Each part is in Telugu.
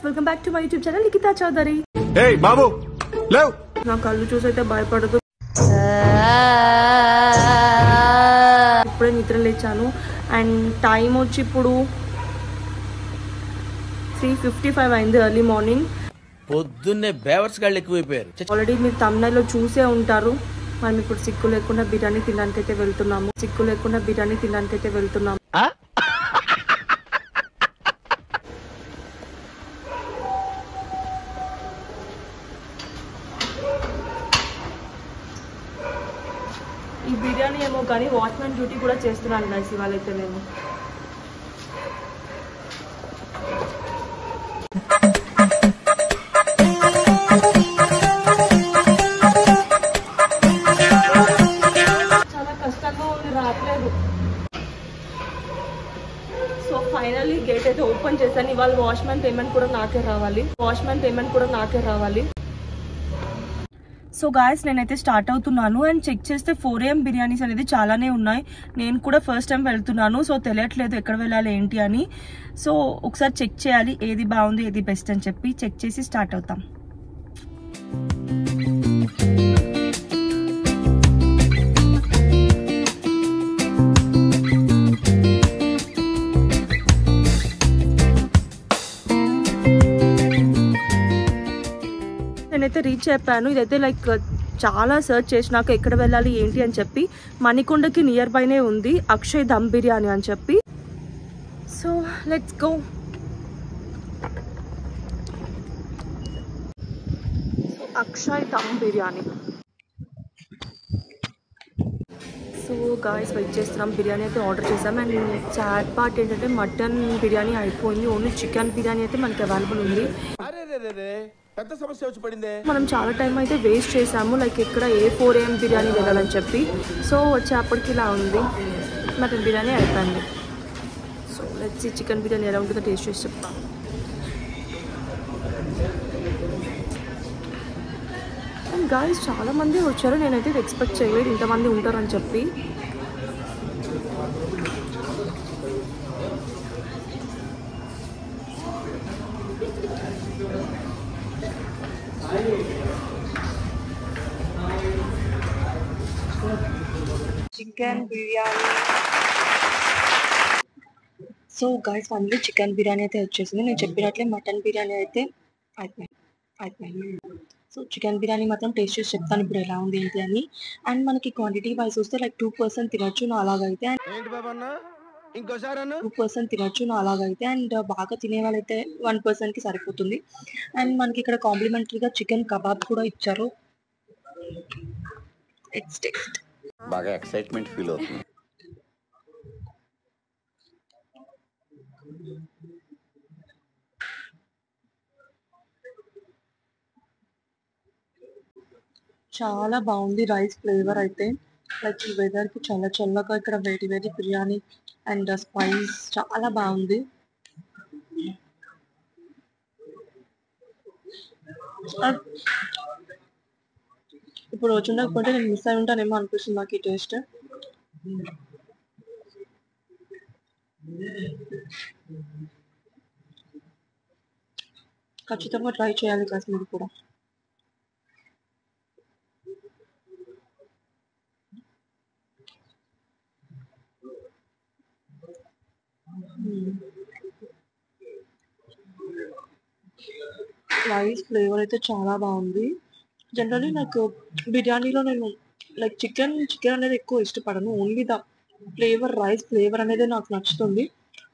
Welcome back to my YouTube channel Nikhita Chaudhary. ఏయ్ బాబు లేవ్. నా కళ్ళు చూసైతే భయపడదు. ఇప్పుడే నిద్ర లేచాను అండ్ టైం వచ్చి ఇప్పుడు 3:55 అయింది ఎర్లీ మార్నింగ్. పొద్దున్నే బేవర్స్ గాళ్ళు ఎక్కువైపోయారు. ఆల్రెడీ మీరు thumbnail లో చూసే ఉంటారు. మనం ఇప్పుడు సిక్కు లేకుండా బిర్యానీ తినడానికైతే వెళ్తున్నాము. ఈ బిర్యానీ ఏమో కానీ వాచ్మెన్ డ్యూటీ కూడా చేస్తున్నాను గైస్ ఇవాళైతే నేను. చాలా కష్టంగా ఉంది, రావట్లేదు. సో ఫైనల్లీ గేట్ అయితే ఓపెన్ చేశాను. ఇవాళ వాచ్మెన్ పేమెంట్ కూడా నాకే రావాలి. సో గాయస్ నేనైతే స్టార్ట్ అవుతున్నాను అండ్ చెక్ చేస్తే 4 AM బిర్యానీస్ అనేది చాలానే ఉన్నాయి. నేను కూడా ఫస్ట్ టైం వెళ్తున్నాను, సో తెలియట్లేదు ఎక్కడ వెళ్ళాలి ఏంటి అని. సో ఒకసారి చెక్ చేయాలి ఏది బాగుంది ఏది బెస్ట్ అని చెప్పి చెక్ చేసి స్టార్ట్ అవుతాం. నేనైతే రీచ్ అయిపోయాను. ఇదైతే లైక్ చాలా సర్చ్ చేసినాక ఎక్కడ వెళ్ళాలి ఏంటి అని చెప్పి మణికొండకి నియర్ బైనే ఉంది అక్షయ్ దమ్ బిర్యానీ అని చెప్పి. So let's go. Akshay dum biryani. So guys wait చేస్తున్నాం. బిర్యానీ అయితే ఆర్డర్ చేసాం అండ్ సాడ్ పార్ట్ ఏంటంటే మటన్ బిర్యానీ అయిపోయింది. ఓన్లీ చికెన్ బిర్యానీ అయితే మనకి అవైలబుల్ ఉంది. మనం చాలా టైం అయితే వేస్ట్ చేసాము లైక్ ఇక్కడ 4 AM బిర్యానీ వెళ్ళాలని చెప్పి. సో వచ్చేప్పటికి ఇలా ఉంది, మటన్ బిర్యానీ అయిపోయింది. So let's see chicken biryani ఎలా ఉంటుందో టేస్ట్ చేసి చెప్తాం. అండ్ గాయస్ చాలా మంది వచ్చారు, నేనైతే ఎక్స్పెక్ట్ చేయలేదు ఇంతమంది ఉంటారని చెప్పి. Chicken biryani. So guys finally chicken biryani అయితే వచ్చేసింది. నేను చెప్పినట్లే మటన్ బిర్యానీ అయితే అయిపోయింది. సో చికెన్ బిర్యానీ మాత్రం టేస్ట్ చేసి చెప్తాను ఇప్పుడు ఎలా ఉంది ఏంటి అని. అండ్ మనకి క్వాంటిటీ వైజ్ వస్తే లైక్ 2% తినొచ్చు నా అలాగైతే. 2% తినొచ్చు నా అలాగైతే. అండ్ బాగా తినే వాళ్ళైతే 1%కి సరిపోతుంది. అండ్ మనకి ఇక్కడ కాంప్లిమెంటరీగా చికెన్ కబాబ్ కూడా ఇచ్చారు. ఇట్స్ టేస్ట్ బాగా ఎక్సైట్మెంట్ ఫీల్ అవుతుంది. చాలా బాగుంది రైస్ ఫ్లేవర్ అయితే. లైక్ ఈ వెదర్కి చాలా చల్లగా ఇక్కడ వేడి వేడి బిర్యానీ అండ్ స్పైస్ చాలా బాగుంది. ఇప్పుడు వచ్చి ఉండకపోతే నేను మిస్ అయి ఉంటానేమో అనిపిస్తుంది నాకు ఈ టేస్ట్. ఖచ్చితంగా ట్రై చేయాలి కాస్త మీరు కూడా. రైస్ ఫ్లేవర్ అయితే చాలా బాగుంది. జనరల్లీ నాకు బిర్యానీలో నేను లైక్ చికెన్ అనేది ఎక్కువ ఇష్టపడను. Only the flavour rice flavour అనేది నాకు నచ్చుతుంది.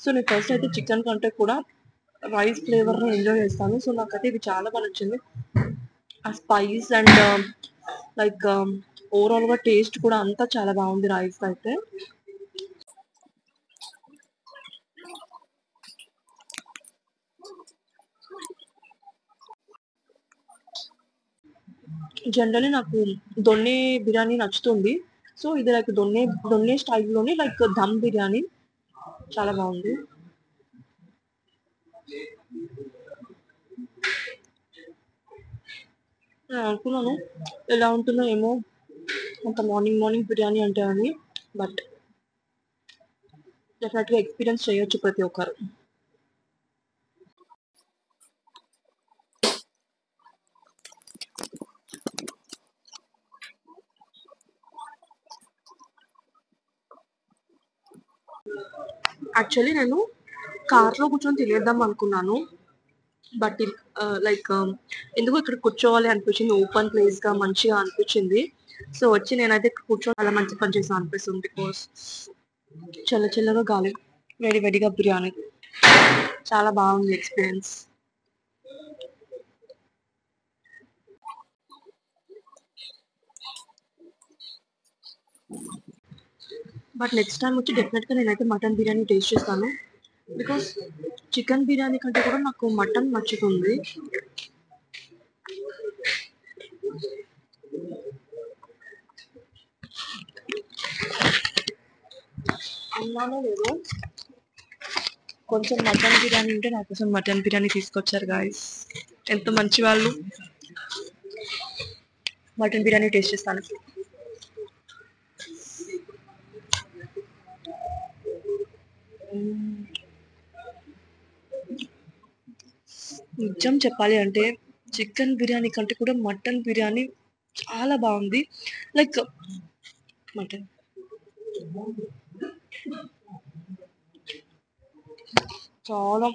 సో నేను ఫస్ట్ అయితే చికెన్ కంటే కూడా రైస్ ఫ్లేవర్ని ఎంజాయ్ చేస్తాను. సో నాకైతే ఇది చాలా బాగా నచ్చింది. ఆ స్పైస్ అండ్ లైక్ ఓవరాల్గా టేస్ట్ కూడా అంతా చాలా బాగుంది రైస్ అయితే. జనరల్లీ నాకు దొన్నె బిర్యానీ నచ్చుతుంది. సో ఇది లైక్ దొన్నె స్టైల్లోనే లైక్ దమ్ బిర్యానీ చాలా బాగుంది. నేను అనుకున్నాను ఎలా ఉంటుందో ఏమో అంత మార్నింగ్ బిర్యానీ అంటే అని, బట్ డెఫినెట్గా ఎక్స్పీరియన్స్ చేయొచ్చు ప్రతి ఒక్కరు. యాక్చువల్లీ నేను కార్లో కూర్చొని తినేద్దాం అనుకున్నాను, బట్ లైక్ ఎందుకు ఇక్కడ కూర్చోవాలి అనిపించింది, ఓపెన్ ప్లేస్ గా మంచిగా అనిపించింది. సో వచ్చి నేనైతే కూర్చొని చాలా మంచి పని చేసాను అనిపిస్తుంది. బికాస్ చల్ల చల్లగా గాలి, వేడి వేడిగా బిర్యానీ, చాలా బాగుంది ఎక్స్పీరియన్స్. బట్ నెక్స్ట్ టైం వచ్చి డెఫినెట్గా నేనైతే మటన్ బిర్యానీ టేస్ట్ చేస్తాను. బికాస్ చికెన్ బిర్యానీ కంటే కూడా నాకు మటన్ నచ్చుతుంది. అన్నానో లేదో కొంచెం మటన్ బిర్యానీ ఉంటే నా కోసం మటన్ బిర్యానీ తీసుకొచ్చారు గాయస్. ఎంత మంచి వాళ్ళు. మటన్ బిర్యానీ టేస్ట్ చేస్తాను. నిజం చెప్పాలి అంటే చికెన్ బిర్యానీ కంటే కూడా మటన్ బిర్యానీ చాలా బాగుంది. లైక్ మటన్ చాలా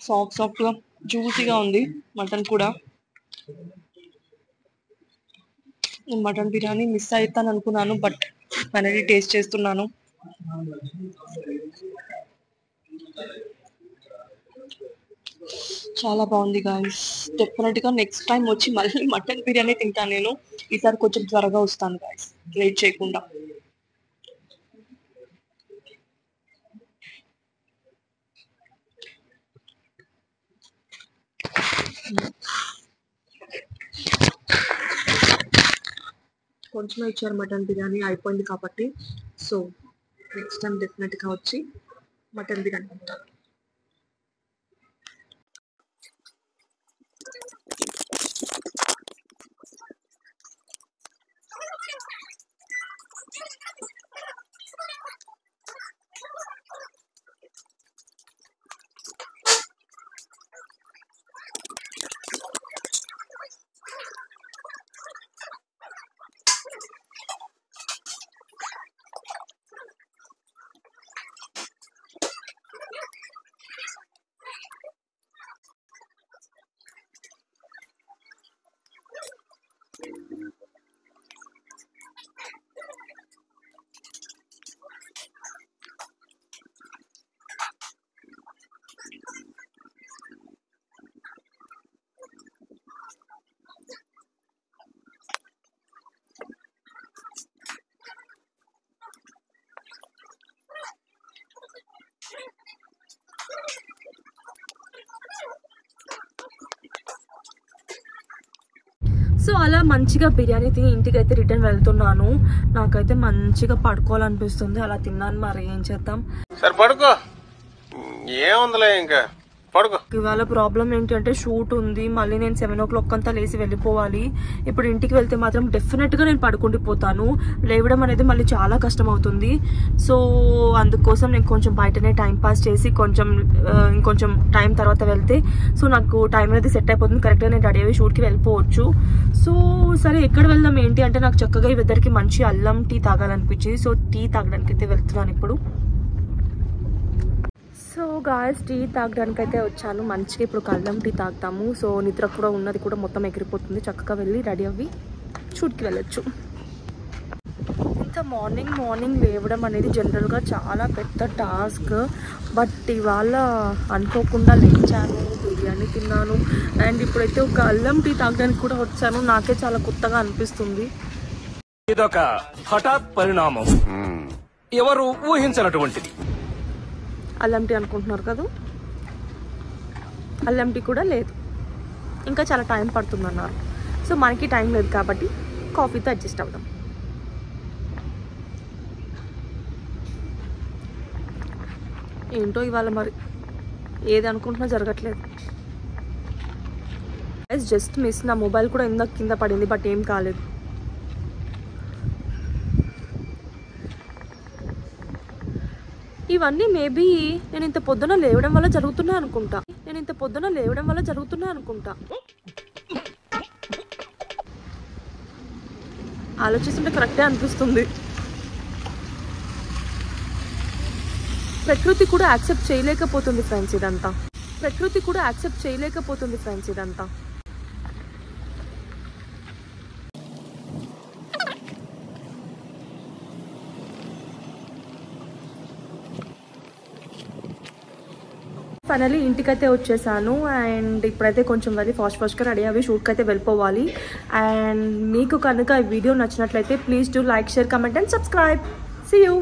సాఫ్ట్గా జ్యూసీగా ఉంది. మటన్ కూడా మటన్ బిర్యానీ మిస్ అవుతాను అనుకున్నాను, బట్ ఫైనల్లీ టేస్ట్ చేస్తున్నాను. చాలా బాగుంది గాయస్. డెఫినెట్ గా నెక్స్ట్ టైం వచ్చి మళ్ళీ మటన్ బిర్యానీ తింటాను నేను. ఈసారి కొంచెం త్వరగా వస్తాను గాయస్, లేట్ చేయకుండా. కొంచెమే ఇచ్చారు మటన్ బిర్యానీ, అయిపోయింది కాబట్టి. సో నెక్స్ట్ టైం డెఫినెట్గా వచ్చి మటన్ బిర్యానీ తింటాను. సో అలా మంచిగా బిర్యానీ తిని ఇంటికి అయితే రిటర్న్ వెళ్తున్నాను. నాకైతే మంచిగా పడుకోవాలనిపిస్తుంది. అలా తిన్నాను, మరి ఏం చేద్దాం. సరే పడుకో, ఏముందిలే ఇంకా పడుకో. ఇవాళ ప్రాబ్లం ఏంటంటే షూట్ ఉంది, మళ్ళీ నేను 7 o'clock అంతా లేసి వెళ్ళిపోవాలి. ఇప్పుడు ఇంటికి వెళ్తే మాత్రం డెఫినెట్ గా నేను పడుకుండిపోతాను. లేవడం అనేది మళ్ళీ చాలా కష్టం అవుతుంది. సో అందుకోసం నేను కొంచెం బయటనే టైం పాస్ చేసి ఇంకొంచెం టైం తర్వాత వెళ్తే సో నాకు టైం అనేది సెట్ అయిపోతుంది. కరెక్ట్గా నేను రెడీ అయ్యి షూట్కి వెళ్ళిపోవచ్చు. సో సరే ఎక్కడ వెళ్దాం ఏంటి అంటే నాకు చక్కగా ఈ వెదర్కి మంచి అల్లం టీ తాగాలనిపించింది. సో టీ తాగడానికి అయితే వెళ్తున్నాను ఇప్పుడు. సో గాయస్ టీ తాగడానికి అయితే వచ్చాను. మంచిగా ఇప్పుడు అల్లం టీ తాగుతాము. సో నిద్ర కూడా ఉన్నది కూడా మొత్తం ఎగిరిపోతుంది. చక్కగా వెళ్ళి రెడీ అవ్వి షూట్కి వెళ్ళొచ్చు. ఇంత మార్నింగ్ లేవడం అనేది జనరల్గా చాలా పెద్ద టాస్క్. బట్ ఇవాళ అనుకోకుండా లేచాను, బిర్యానీ తిన్నాను, అండ్ ఇప్పుడైతే ఒక అల్లం టీ తాగడానికి కూడా వచ్చాను. నాకే చాలా కొత్తగా అనిపిస్తుంది. ఇదొక హఠాత్ పరిణామం, ఎవరు ఊహించినటువంటిది. అల్లం టీ అనుకుంటున్నారు కదా, అల్లం టీ కూడా లేదు, ఇంకా చాలా టైం పడుతుందన్నారు. సో మనకి టైం లేదు కాబట్టి కాఫీతో అడ్జస్ట్ అవుదాం. ఏంటో ఇవాళ మరి ఏది అనుకుంటున్నా జరగట్లేదు. జస్ట్ మిస్, నా మొబైల్ కూడా ఇందాక కింద పడింది, బట్ ఏం కాలేదు. ఇవన్నీ మేబీ నేను ఇంత పొద్దున లేవడం వల్ల జరుగుతున్నాయి అనుకుంటా. ఆలోచిస్తుంటే కరెక్టే అనిపిస్తుంది. ప్రకృతి కూడా యాక్సెప్ట్ చేయలేకపోతుంది ఫ్రెండ్స్ ఇదంతా. ప్రకృతి కూడా యాక్సెప్ట్ చేయలేకపోతుంది ఫ్రెండ్స్ ఇదంతా. ఫైనలీ ఇంటికైతే వచ్చేసాను అండ్ ఇప్పుడైతే కొంచెం వెళ్ళి ఫాస్ట్గా రెడీ అవి షూట్కి అయితే వెళ్ళిపోవాలి. అండ్ మీకు కనుక ఈ వీడియో నచ్చినట్లయితే please do like, share, comment and subscribe. See you.